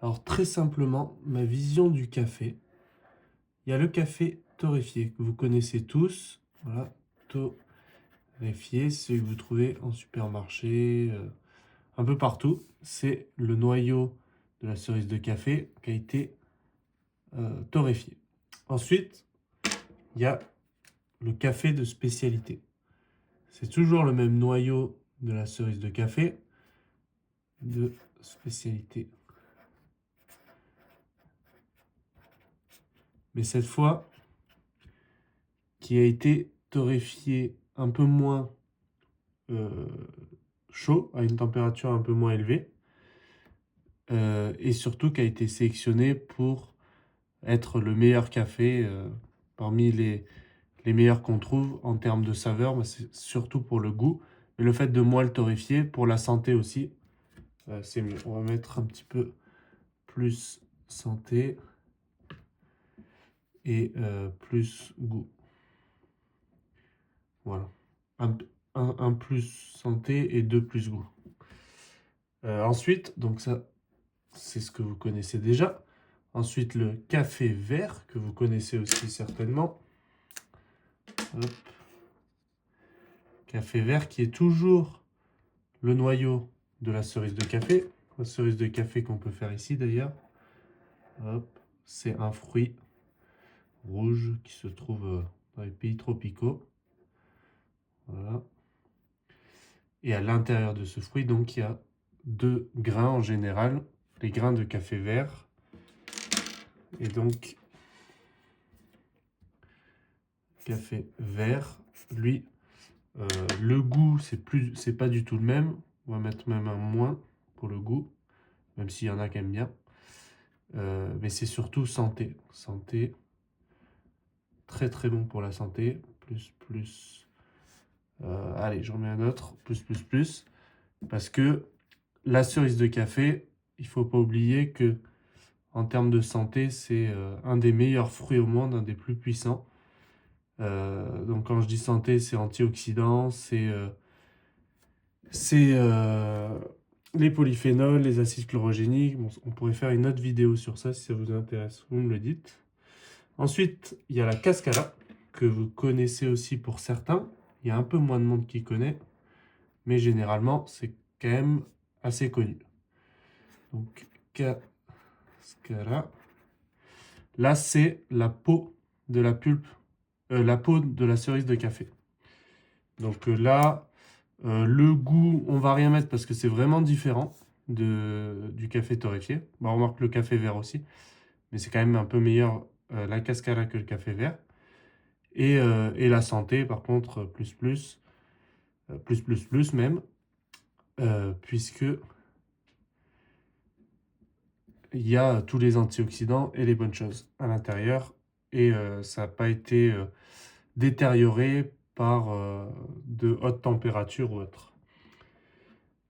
Alors très simplement, ma vision du café, il y a le café torréfié que vous connaissez tous. Voilà, torréfié, c'est ce que vous trouvez en supermarché, un peu partout. C'est le noyau de la cerise de café qui a été torréfié. Ensuite, il y a le café de spécialité. C'est toujours le même noyau de la cerise de café de spécialité. Mais cette fois, qui a été torréfié un peu moins euh, chaud, à une température un peu moins élevée, et surtout qui a été sélectionné pour être le meilleur café parmi les meilleurs qu'on trouve en termes de saveur, mais c'est surtout pour le goût. Mais le fait de moins le torréfier, pour la santé aussi, c'est mieux. On va mettre un petit peu plus santé et plus goût. Voilà. Un plus santé et deux plus goût. Ensuite, donc ça, c'est ce que vous connaissez déjà. Ensuite, le café vert, que vous connaissez aussi certainement. Hop. Café vert qui est toujours le noyau de la cerise de café. La cerise de café qu'on peut faire ici d'ailleurs. Hop. C'est un fruit rouge qui se trouve dans les pays tropicaux. Voilà. Et à l'intérieur de ce fruit, donc, il y a deux grains en général. Les grains de café vert. Et donc, café vert, lui, le goût, c'est pas du tout le même. On va mettre même un moins pour le goût, même s'il y en a qui aiment bien. Mais c'est surtout santé. Santé, très très bon pour la santé. Plus. Allez, j'en mets un autre. Plus. Parce que la cerise de café, il faut pas oublier que en termes de santé, c'est un des meilleurs fruits au monde, un des plus puissants. Donc quand je dis santé, c'est antioxydants, c'est les polyphénols, les acides chlorogéniques. Bon, on pourrait faire une autre vidéo sur ça si ça vous intéresse, vous me le dites. Ensuite, il y a la cascara, que vous connaissez aussi pour certains. Il y a un peu moins de monde qui connaît, mais généralement, c'est quand même assez connu. Donc, cascara. Là, c'est la peau de la pulpe, la peau de la cerise de café. Donc là, le goût, on va rien mettre parce que c'est vraiment différent du café torréfié. Bah, on remarque le café vert aussi, mais c'est quand même un peu meilleur la cascara que le café vert. Et la santé, par contre, plus même, puisque il y a tous les antioxydants et les bonnes choses à l'intérieur, et ça n'a pas été détérioré par de hautes températures ou autre.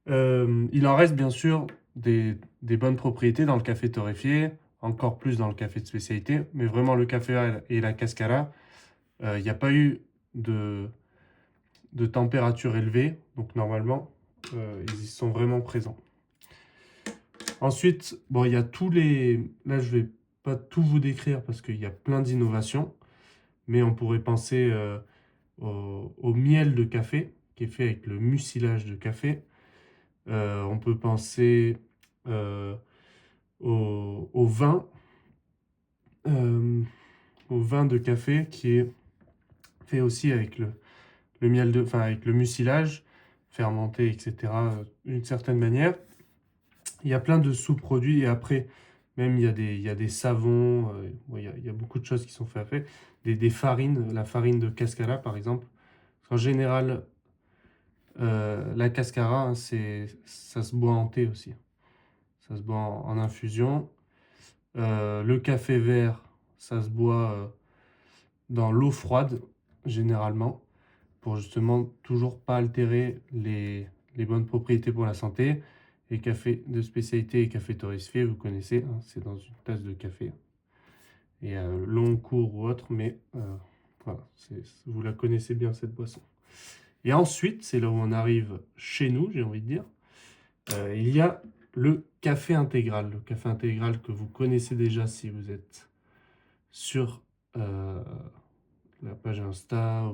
Il en reste bien sûr des bonnes propriétés dans le café torréfié, encore plus dans le café de spécialité, mais vraiment le café et la cascara, il n'y a pas eu de température élevée, donc normalement, ils y sont vraiment présents. Ensuite, bon, il y a tous les... Là, je vais pas tout vous décrire parce qu'il y a plein d'innovations, mais on pourrait penser au miel de café, qui est fait avec le mucilage de café. On peut penser euh, au vin, euh, au vin de café qui est fait aussi avec le miel enfin avec le mucilage, fermenté, etc. D'une certaine manière. Il y a plein de sous-produits et après, même il y a des savons, il y a beaucoup de choses qui sont faites après. Des farines, la farine de cascara par exemple. En général, la cascara, hein, ça se boit en thé aussi. Ça se boit en infusion. Le café vert, ça se boit dans l'eau froide, généralement, pour justement toujours pas altérer les bonnes propriétés pour la santé. Et café de spécialité et café torréfié, vous connaissez, hein, c'est dans une tasse de café. Et long, court ou autre, mais voilà, vous la connaissez bien cette boisson. Et ensuite, c'est là où on arrive chez nous, j'ai envie de dire, il y a le café intégral. Le café intégral que vous connaissez déjà si vous êtes sur la page Insta.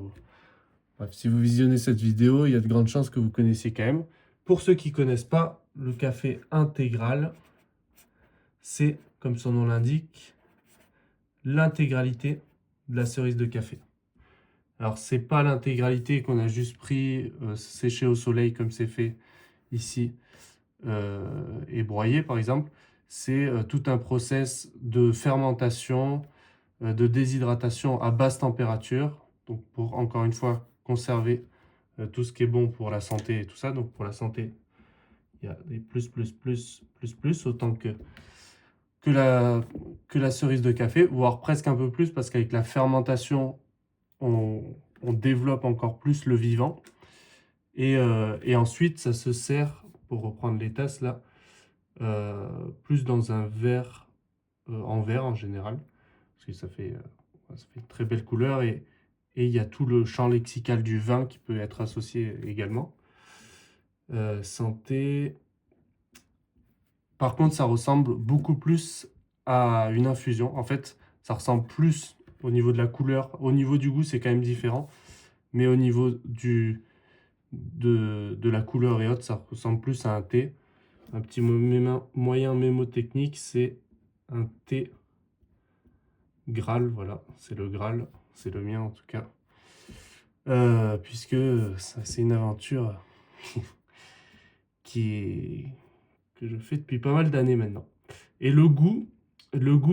Bref, si vous visionnez cette vidéo, il y a de grandes chances que vous connaissiez quand même. Pour ceux qui ne connaissent pas, le café intégral, c'est, comme son nom l'indique, l'intégralité de la cerise de café. Alors, c'est pas l'intégralité qu'on a juste pris, séché au soleil comme c'est fait ici, et broyé par exemple. C'est tout un process de fermentation, de déshydratation à basse température. Donc, pour encore une fois conserver tout ce qui est bon pour la santé et tout ça. Donc, pour la santé, il y a des plus, autant que la cerise de café, voire presque un peu plus, parce qu'avec la fermentation, on développe encore plus le vivant. Et ensuite, ça se sert, pour reprendre les tasses là, plus dans un verre, en verre en général, parce que ça fait une très belle couleur, et il y a tout le champ lexical du vin qui peut être associé également. Santé. Par contre, ça ressemble beaucoup plus à une infusion. En fait, ça ressemble plus au niveau de la couleur. Au niveau du goût, c'est quand même différent. Mais au niveau de la couleur et autres, ça ressemble plus à un thé. Un petit moyen mémotechnique, c'est un thé Graal. Voilà, c'est le Graal. C'est le mien en tout cas. Puisque c'est une aventure que je fais depuis pas mal d'années maintenant. Et le goût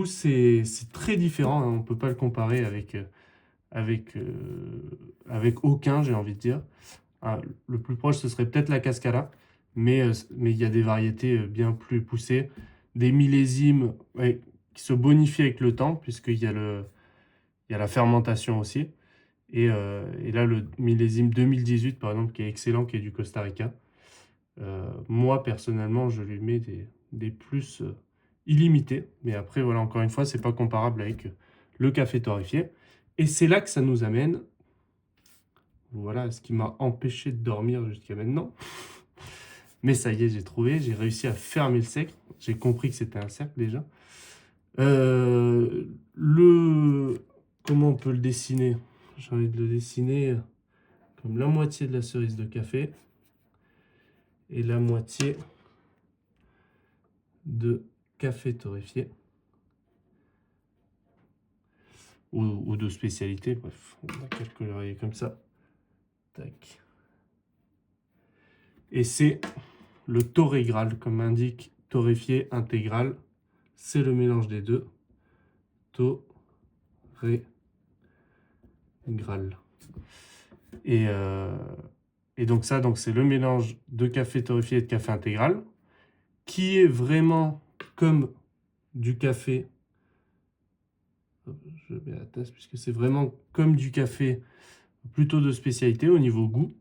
c'est très différent, hein. On ne peut pas le comparer avec, avec aucun, j'ai envie de dire. Ah, le plus proche, ce serait peut-être la Cascala, mais il y a des variétés bien plus poussées, des millésimes ouais, qui se bonifient avec le temps, puisqu'il y a il y a la fermentation aussi. Et là, le millésime 2018, par exemple, qui est excellent, qui est du Costa Rica, moi, personnellement, je lui mets des plus illimités. Mais après, voilà, encore une fois, c'est pas comparable avec le café torréfié. Et c'est là que ça nous amène, voilà, ce qui m'a empêché de dormir jusqu'à maintenant. Mais ça y est, j'ai trouvé, j'ai réussi à fermer le cercle. J'ai compris que c'était un cercle déjà. Euh, le... Comment on peut le dessiner? J'ai envie de le dessiner comme la moitié de la cerise de café et la moitié de café torréfié ou de spécialité. Bref, on a quelques colorier comme ça. Tac. Et c'est le torré Graal, comme indique torréfié intégral. C'est le mélange des deux. Torré Graal. Et donc ça, donc c'est le mélange de café torréfié et de café intégral, qui est vraiment comme du café. Je mets la tasse puisque c'est vraiment comme du café plutôt de spécialité au niveau goût,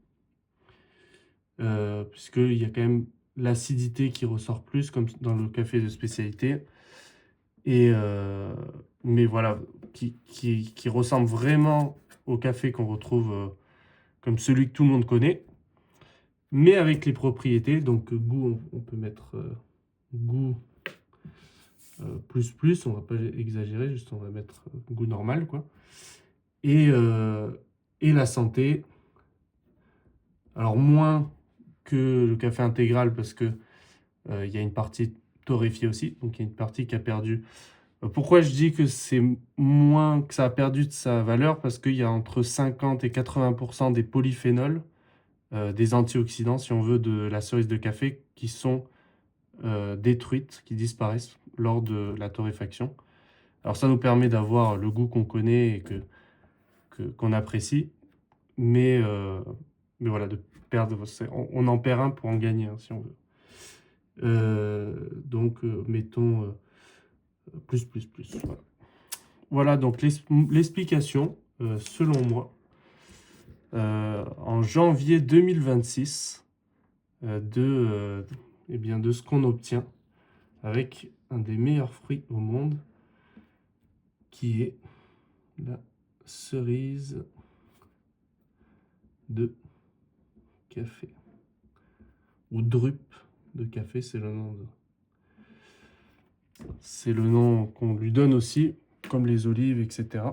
puisqu'il y a quand même l'acidité qui ressort plus comme dans le café de spécialité. Mais voilà, qui ressemble vraiment au café qu'on retrouve comme celui que tout le monde connaît, mais avec les propriétés. Donc goût, on peut mettre goût plus, on va pas exagérer, juste on va mettre goût normal, quoi. Et la santé, alors moins que le café intégral parce que il y a une partie torréfiée aussi, donc il y a une partie qui a perdu. Pourquoi je dis que c'est moins, que ça a perdu de sa valeur? Parce qu'il y a entre 50 et 80% des polyphénols, des antioxydants, si on veut, de la cerise de café qui sont détruites, qui disparaissent lors de la torréfaction. Alors ça nous permet d'avoir le goût qu'on connaît et qu'on apprécie, mais voilà, de perdre, on en perd un pour en gagner, hein, si on veut. Donc, mettons plus. Voilà. Voilà donc l'explication, selon moi, en janvier 2026, eh bien, de ce qu'on obtient avec un des meilleurs fruits au monde, qui est la cerise de café, ou drupe de café, c'est le nom c'est le nom qu'on lui donne aussi, comme les olives, etc.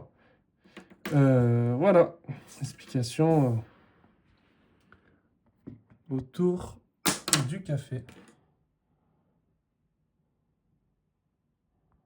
Voilà, explication autour du café.